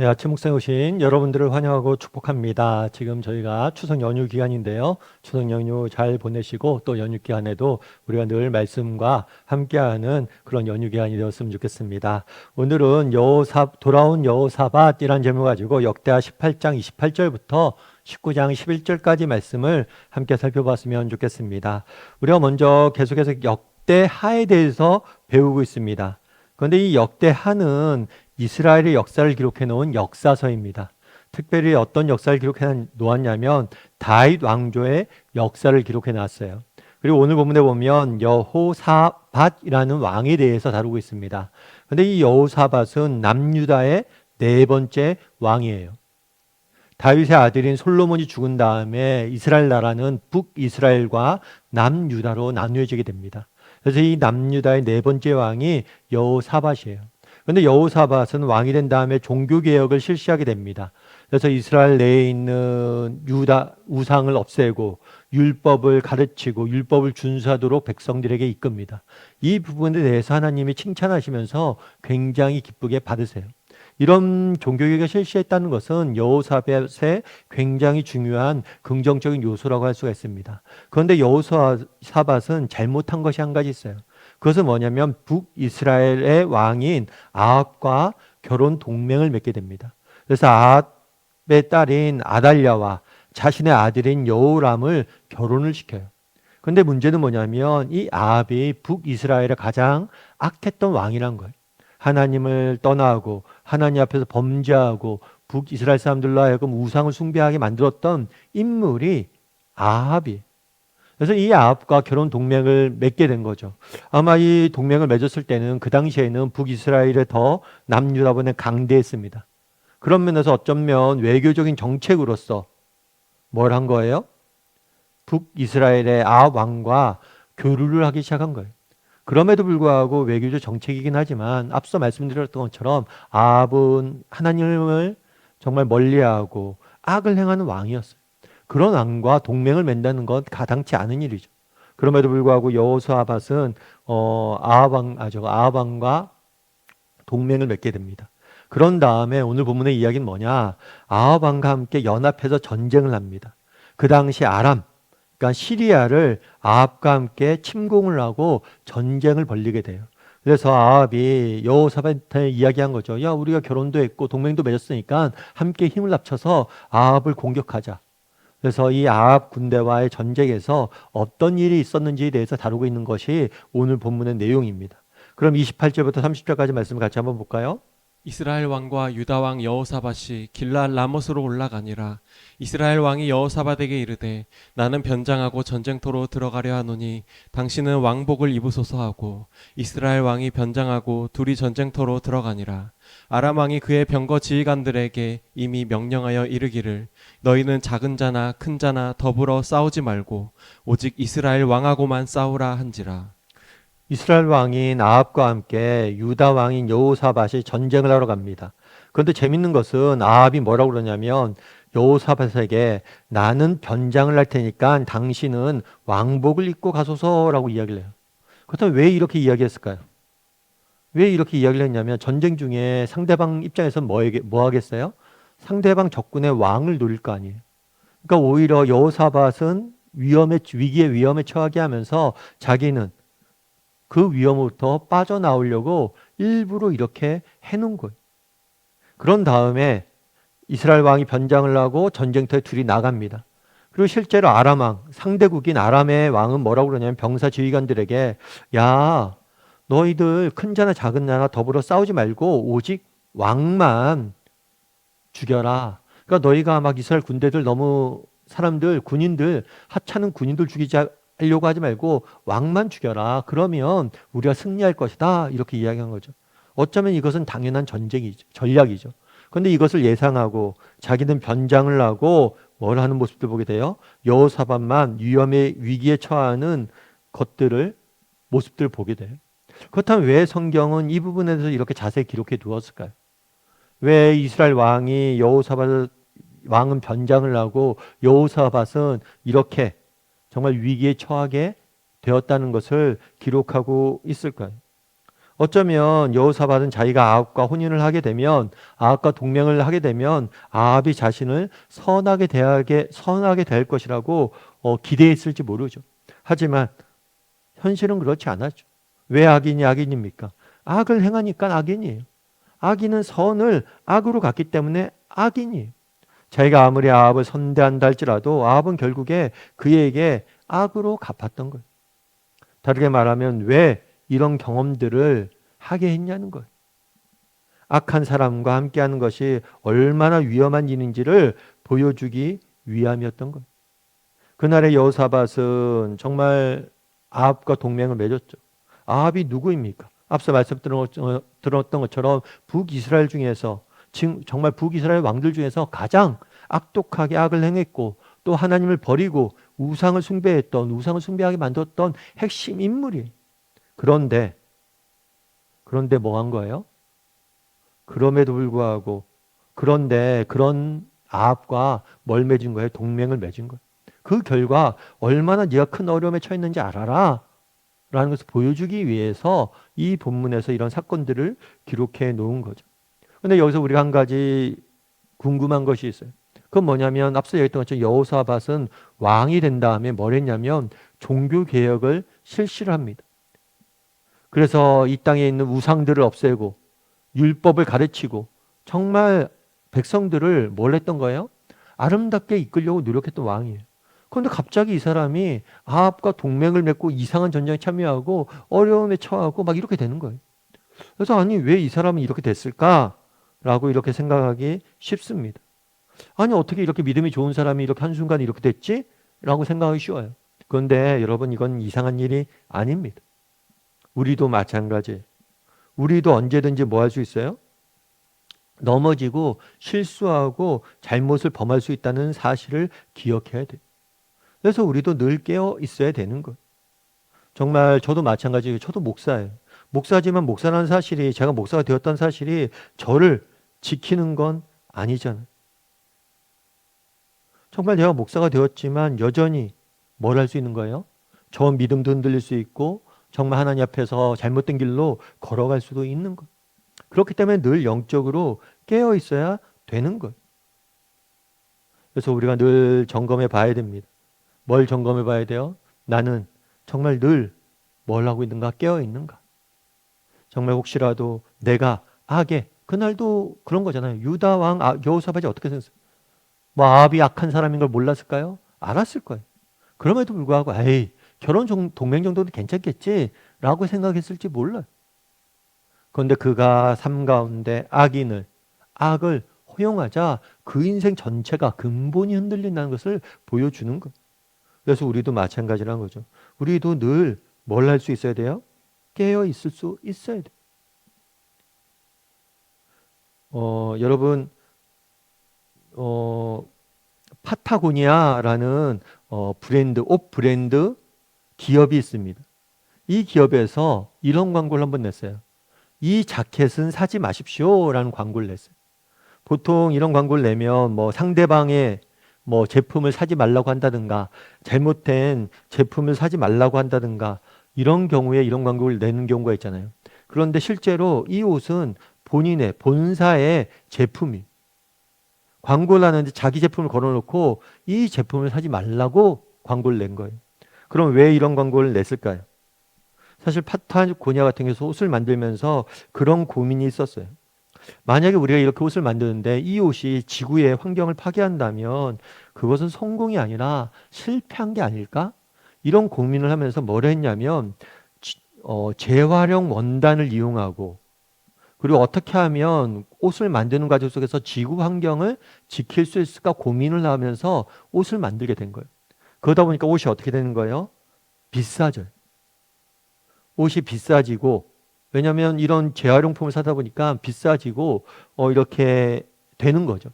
아침 묵상에 오신 여러분들을 환영하고 축복합니다. 지금 저희가 추석 연휴 기간인데요. 추석 연휴 잘 보내시고 또 연휴 기간에도 우리가 늘 말씀과 함께하는 그런 연휴 기간이 되었으면 좋겠습니다. 오늘은 돌아온 여호사밧이라는 제목을 가지고 역대하 18장 28절부터 19장 11절까지 말씀을 함께 살펴봤으면 좋겠습니다. 우리가 먼저 계속해서 역대하에 대해서 배우고 있습니다. 그런데 이 역대하는 이스라엘의 역사를 기록해 놓은 역사서입니다. 특별히 어떤 역사를 기록해 놓았냐면 다윗 왕조의 역사를 기록해 놨어요. 그리고 오늘 본문에 보면 여호사밧이라는 왕에 대해서 다루고 있습니다. 그런데 이 여호사밧은 남유다의 네 번째 왕이에요. 다윗의 아들인 솔로몬이 죽은 다음에 이스라엘 나라는 북이스라엘과 남유다로 나누어지게 됩니다. 그래서 이 남유다의 네 번째 왕이 여호사밧이에요. 그런데 여호사밧은 왕이 된 다음에 종교개혁을 실시하게 됩니다. 그래서 이스라엘 내에 있는 유다 우상을 없애고 율법을 가르치고 율법을 준수하도록 백성들에게 이끕니다. 이 부분에 대해서 하나님이 칭찬하시면서 굉장히 기쁘게 받으세요. 이런 종교개혁을 실시했다는 것은 여호사밧의 굉장히 중요한 긍정적인 요소라고 할 수가 있습니다. 그런데 여호사밧은 잘못한 것이 한 가지 있어요. 그것은 뭐냐면 북이스라엘의 왕인 아합과 결혼 동맹을 맺게 됩니다. 그래서 아합의 딸인 아달랴와 자신의 아들인 여호람을 결혼을 시켜요. 그런데 문제는 뭐냐면 이 아합이 북이스라엘의 가장 악했던 왕이란 거예요. 하나님을 떠나고 하나님 앞에서 범죄하고 북이스라엘 사람들로 하여금 우상을 숭배하게 만들었던 인물이 아합이에요. 그래서 이 아합과 결혼 동맹을 맺게 된 거죠. 아마 이 동맹을 맺었을 때는 그 당시에는 북이스라엘에 더 남유다보다 강대했습니다. 그런 면에서 어쩌면 외교적인 정책으로서 뭘 한 거예요? 북이스라엘의 아합 왕과 교류를 하기 시작한 거예요. 그럼에도 불구하고 외교적 정책이긴 하지만 앞서 말씀드렸던 것처럼 아합은 하나님을 정말 멀리하고 악을 행하는 왕이었어요. 그런 왕과 동맹을 맺는 건 가당치 않은 일이죠. 그럼에도 불구하고 여호사밧은 아합 왕과 동맹을 맺게 됩니다. 그런 다음에 오늘 본문의 이야기는 뭐냐? 아합 왕과 함께 연합해서 전쟁을 합니다. 그 당시 아람, 그러니까 시리아를 아합과 함께 침공을 하고 전쟁을 벌이게 돼요. 그래서 아합이 여호사밧한테 이야기한 거죠. 야, 우리가 결혼도 했고 동맹도 맺었으니까 함께 힘을 합쳐서 아합을 공격하자. 그래서 이 아합 군대와의 전쟁에서 어떤 일이 있었는지에 대해서 다루고 있는 것이 오늘 본문의 내용입니다. 그럼 28절부터 30절까지 말씀을 같이 한번 볼까요? 이스라엘 왕과 유다 왕 여호사밧이 길랄 라못으로 올라가니라. 이스라엘 왕이 여호사밧에게 이르되 나는 변장하고 전쟁터로 들어가려 하노니 당신은 왕복을 입으소서 하고 이스라엘 왕이 변장하고 둘이 전쟁터로 들어가니라. 아람 왕이 그의 병거 지휘관들에게 이미 명령하여 이르기를 너희는 작은 자나 큰 자나 더불어 싸우지 말고 오직 이스라엘 왕하고만 싸우라 한지라. 이스라엘 왕인 아합과 함께 유다 왕인 여호사밧이 전쟁을 하러 갑니다. 그런데 재밌는 것은 아합이 뭐라고 그러냐면 여호사밧에게 나는 변장을 할 테니까 당신은 왕복을 입고 가소서라고 이야기를 해요. 그렇다면 왜 이렇게 이야기했을까요? 왜 이렇게 이야기를 했냐면 전쟁 중에 상대방 입장에서 뭐 하겠어요? 상대방 적군의 왕을 노릴 거 아니에요. 그러니까 오히려 여호사밧은 위기에 위험에 처하게 하면서 자기는 그 위험으로부터 빠져나오려고 일부러 이렇게 해놓은 거예요. 그런 다음에 이스라엘 왕이 변장을 하고 전쟁터에 둘이 나갑니다. 그리고 실제로 아람 왕, 상대국인 아람의 왕은 뭐라고 그러냐면 병사 지휘관들에게 야, 너희들 큰 자나 작은 자나 더불어 싸우지 말고 오직 왕만 죽여라. 그러니까 너희가 막 이스라엘 군대들 너무 군인들 하찮은 군인들 하려고 하지 말고 왕만 죽여라. 그러면 우리가 승리할 것이다. 이렇게 이야기한 거죠. 어쩌면 이것은 당연한 전략이죠. 그런데 이것을 예상하고 자기는 변장을 하고 뭘 하는 모습들 보게 돼요. 여호사밧만 위기에 처하는 모습들을 보게 돼요. 그렇다면 왜 성경은 이 부분에 대해서 이렇게 자세히 기록해 두었을까요? 왜 이스라엘 왕은 변장을 하고 여호사밧은 이렇게 정말 위기에 처하게 되었다는 것을 기록하고 있을까요? 어쩌면 여호사밧은 자기가 아합과 혼인을 하게 되면, 아합과 동맹을 하게 되면 아합이 자신을 선하게 대할 것이라고 기대했을지 모르죠. 하지만 현실은 그렇지 않았죠. 왜 악인이 악인입니까? 악을 행하니까 악인이에요. 악인은 선을 악으로 갔기 때문에 악인이에요. 자기가 아무리 아합을 선대한다 할지라도 아합은 결국에 그에게 악으로 갚았던 거예요. 다르게 말하면 왜 이런 경험들을 하게 했냐는 거예요. 악한 사람과 함께하는 것이 얼마나 위험한 일인지를 보여주기 위함이었던 거예요. 그날의 여호사밧은 정말 아합과 동맹을 맺었죠. 아합이 누구입니까? 앞서 들었던 것처럼 북이스라엘 중에서, 지금 정말 북이스라엘 왕들 중에서 가장 악독하게 악을 행했고 또 하나님을 버리고 우상을 숭배하게 만들었던 핵심 인물이에요. 그런데 뭐 한 거예요? 그럼에도 불구하고 그런 아합과 뭘 맺은 거예요? 동맹을 맺은 거예요. 그 결과 얼마나 네가 큰 어려움에 처했는지 알아라 라는 것을 보여주기 위해서 이 본문에서 이런 사건들을 기록해 놓은 거죠. 근데 여기서 우리가 한 가지 궁금한 것이 있어요. 그건 뭐냐면 앞서 얘기했던 것처럼 여호사밧은 왕이 된 다음에 뭘 했냐면 종교 개혁을 실시를 합니다. 그래서 이 땅에 있는 우상들을 없애고 율법을 가르치고 정말 백성들을 뭘 했던 거예요? 아름답게 이끌려고 노력했던 왕이에요. 그런데 갑자기 이 사람이 아합과 동맹을 맺고 이상한 전쟁에 참여하고 어려움에 처하고 막 이렇게 되는 거예요. 그래서 아니 왜 이 사람은 이렇게 됐을까라고 이렇게 생각하기 쉽습니다. 아니 어떻게 이렇게 믿음이 좋은 사람이 이렇게 한순간에 이렇게 됐지? 라고 생각하기 쉬워요. 그런데 여러분 이건 이상한 일이 아닙니다. 우리도 마찬가지예요. 우리도 언제든지 뭐 할 수 있어요? 넘어지고 실수하고 잘못을 범할 수 있다는 사실을 기억해야 돼요. 그래서 우리도 늘 깨어 있어야 되는 거예요. 정말 저도 마찬가지예요. 저도 목사예요. 목사지만 목사라는 사실이, 제가 목사가 되었다는 사실이 저를 지키는 건 아니잖아요. 정말 내가 목사가 되었지만 여전히 뭘 할 수 있는 거예요? 저 믿음도 흔들릴 수 있고 정말 하나님 앞에서 잘못된 길로 걸어갈 수도 있는 거예요. 그렇기 때문에 늘 영적으로 깨어 있어야 되는 거예요. 그래서 우리가 늘 점검해 봐야 됩니다. 뭘 점검해 봐야 돼요? 나는 정말 늘 뭘 하고 있는가? 깨어 있는가? 정말 혹시라도 내가 악에, 그날도 그런 거잖아요. 유다 왕 여호사밧이 어떻게 생겼어요? 뭐 아합이 악한 사람인 걸 몰랐을까요? 알았을 거예요. 그럼에도 불구하고 에이 동맹 정도는 괜찮겠지 라고 생각했을지 몰라요. 그런데 그가 삶 가운데 악을 허용하자 그 인생 전체가 근본이 흔들린다는 것을 보여주는 거예요. 그래서 우리도 마찬가지라는 거죠. 우리도 늘 뭘 할 수 있어야 돼요? 깨어 있을 수 있어야 돼요. 여러분 파타고니아라는 옷 브랜드 기업이 있습니다. 이 기업에서 이런 광고를 한번 냈어요. 이 자켓은 사지 마십시오라는 광고를 냈어요. 보통 이런 광고를 내면 뭐 상대방의 뭐 제품을 사지 말라고 한다든가 잘못된 제품을 사지 말라고 한다든가 이런 경우에 이런 광고를 내는 경우가 있잖아요. 그런데 실제로 이 옷은 본사의 제품이 광고를 하는데 자기 제품을 걸어놓고 이 제품을 사지 말라고 광고를 낸 거예요. 그럼 왜 이런 광고를 냈을까요? 사실 파타고니아 같은 경우서 옷을 만들면서 그런 고민이 있었어요. 만약에 우리가 이렇게 옷을 만드는데 이 옷이 지구의 환경을 파괴한다면 그것은 성공이 아니라 실패한 게 아닐까? 이런 고민을 하면서 뭘 했냐면 재활용 원단을 이용하고 그리고 어떻게 하면 옷을 만드는 과정 속에서 지구 환경을 지킬 수 있을까 고민을 하면서 옷을 만들게 된 거예요. 그러다 보니까 옷이 어떻게 되는 거예요? 비싸져요. 옷이 비싸지고 왜냐하면 이런 재활용품을 사다 보니까 비싸지고 이렇게 되는 거죠.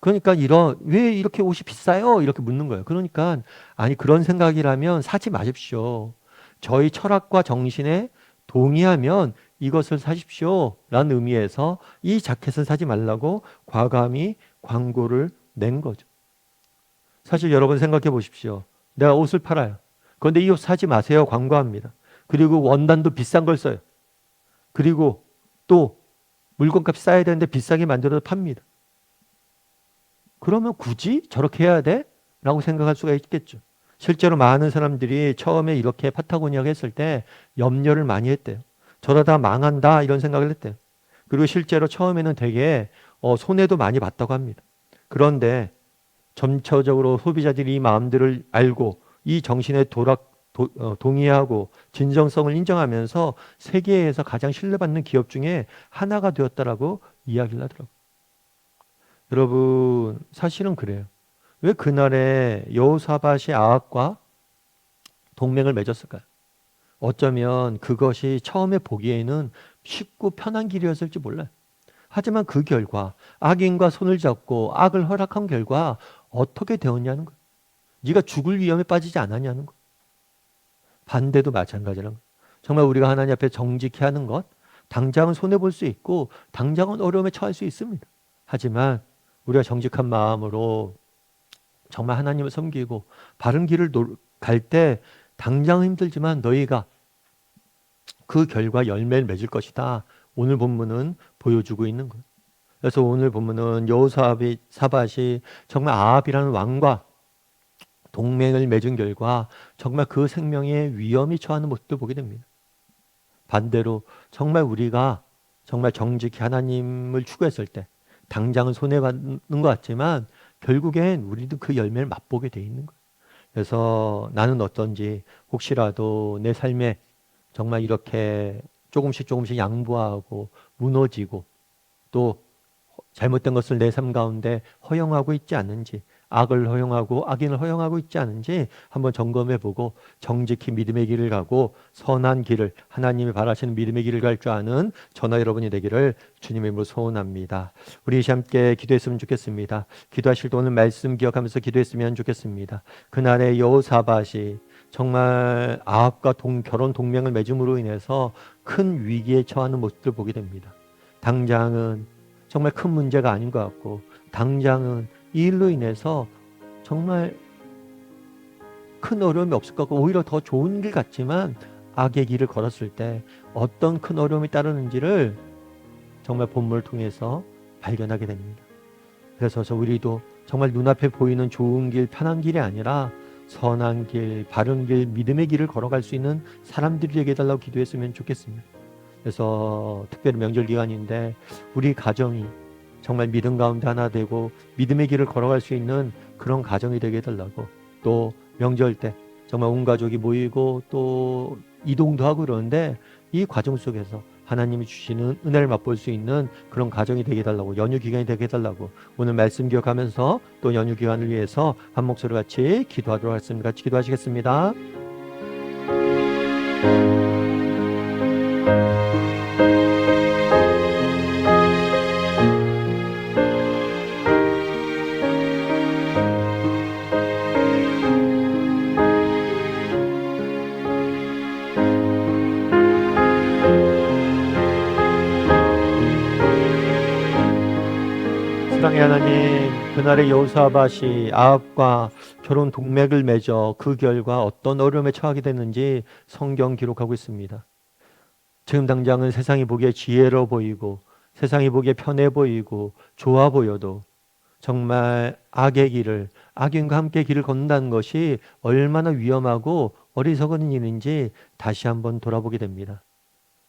그러니까 왜 이렇게 옷이 비싸요? 이렇게 묻는 거예요. 그러니까 아니 그런 생각이라면 사지 마십시오. 저희 철학과 정신에 동의하면 이것을 사십시오 라는 의미에서 이 자켓은 사지 말라고 과감히 광고를 낸 거죠. 사실 여러분 생각해 보십시오. 내가 옷을 팔아요. 그런데 이 옷 사지 마세요 광고합니다. 그리고 원단도 비싼 걸 써요. 그리고 또 물건값이 싸야 되는데 비싸게 만들어서 팝니다. 그러면 굳이 저렇게 해야 돼? 라고 생각할 수가 있겠죠. 실제로 많은 사람들이 처음에 이렇게 파타고니아가 했을 때 염려를 많이 했대요. 저러다 망한다 이런 생각을 했대요. 그리고 실제로 처음에는 되게 손해도 많이 봤다고 합니다. 그런데 점차적으로 소비자들이 이 마음들을 알고 이 정신에 동의하고 진정성을 인정하면서 세계에서 가장 신뢰받는 기업 중에 하나가 되었다라고 이야기를 하더라고요. 여러분 사실은 그래요. 왜 그날에 여호사밧이 아합과 동맹을 맺었을까요? 어쩌면 그것이 처음에 보기에는 쉽고 편한 길이었을지 몰라요. 하지만 그 결과 악인과 손을 잡고 악을 허락한 결과 어떻게 되었냐는 거예요. 네가 죽을 위험에 빠지지 않았냐는 거예요. 반대도 마찬가지라는 거예요. 정말 우리가 하나님 앞에 정직히 하는 것, 당장은 손해볼 수 있고 당장은 어려움에 처할 수 있습니다. 하지만 우리가 정직한 마음으로 정말 하나님을 섬기고 바른 길을 갈 때 당장은 힘들지만 너희가 그 결과 열매를 맺을 것이다. 오늘 본문은 보여주고 있는 거예요. 그래서 오늘 본문은 여호사밧이 정말 아합이라는 왕과 동맹을 맺은 결과 정말 그 생명에 위험이 처하는 모습도 보게 됩니다. 반대로 정말 우리가 정말 정직히 하나님을 추구했을 때 당장은 손해받는 것 같지만 결국엔 우리도 그 열매를 맛보게 돼 있는 거예요. 그래서 나는 어떤지 혹시라도 내 삶에 정말 이렇게 조금씩 양보하고 무너지고 또 잘못된 것을 내 삶 가운데 허용하고 있지 않은지, 악을 허용하고 악인을 허용하고 있지 않은지 한번 점검해 보고 정직히 믿음의 길을 가고 선한 길을, 하나님이 바라시는 믿음의 길을 갈 줄 아는 저나 여러분이 되기를 주님의 이름으로 소원합니다. 우리 함께 기도했으면 좋겠습니다. 기도하실 때 오늘 말씀 기억하면서 기도했으면 좋겠습니다. 그날의 여호사밧이 정말 아합과 결혼 동맹을 맺음으로 인해서 큰 위기에 처하는 모습을 보게 됩니다. 당장은 정말 큰 문제가 아닌 것 같고 당장은 이 일로 인해서 정말 큰 어려움이 없을 것 같고 오히려 더 좋은 길 같지만 악의 길을 걸었을 때 어떤 큰 어려움이 따르는지를 정말 본문을 통해서 발견하게 됩니다. 그래서 우리도 정말 눈앞에 보이는 좋은 길, 편한 길이 아니라 선한 길, 바른 길, 믿음의 길을 걸어갈 수 있는 사람들이 되게 해달라고 기도했으면 좋겠습니다. 그래서 특별히 명절 기간인데 우리 가정이 정말 믿음 가운데 하나 되고 믿음의 길을 걸어갈 수 있는 그런 가정이 되게 해달라고, 또 명절 때 정말 온 가족이 모이고 또 이동도 하고 그러는데 이 과정 속에서 하나님이 주시는 은혜를 맛볼 수 있는 그런 가정이 되게 해달라고, 연휴 기간이 되게 해달라고 오늘 말씀 기억하면서 또 연휴 기간을 위해서 한 목소리 같이 기도하도록 하겠습니다. 같이 기도하시겠습니다. 사랑의 하나님, 그날의 여호사밧이 아합과 결혼 동맥을 맺어 그 결과 어떤 어려움에 처하게 됐는지 성경 기록하고 있습니다. 지금 당장은 세상이 보기에 지혜로워 보이고 세상이 보기에 편해 보이고 좋아 보여도 정말 악의 길을, 악인과 함께 길을 걷는다는 것이 얼마나 위험하고 어리석은 일인지 다시 한번 돌아보게 됩니다.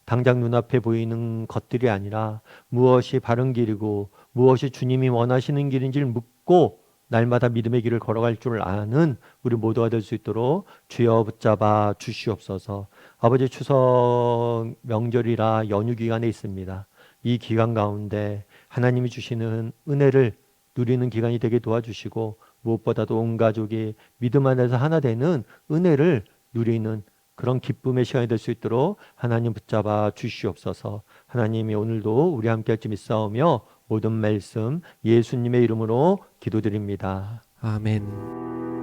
당장 눈앞에 보이는 것들이 아니라 무엇이 바른 길이고 무엇이 주님이 원하시는 길인지를 묻고 날마다 믿음의 길을 걸어갈 줄 아는 우리 모두가 될 수 있도록 주여 붙잡아 주시옵소서. 아버지, 추석 명절이라 연휴 기간에 있습니다. 이 기간 가운데 하나님이 주시는 은혜를 누리는 기간이 되게 도와주시고 무엇보다도 온 가족이 믿음 안에서 하나 되는 은혜를 누리는 그런 기쁨의 시간이 될 수 있도록 하나님 붙잡아 주시옵소서. 하나님이 오늘도 우리 함께 할지 믿사오며 모든 말씀 예수님의 이름으로 기도드립니다. 아멘.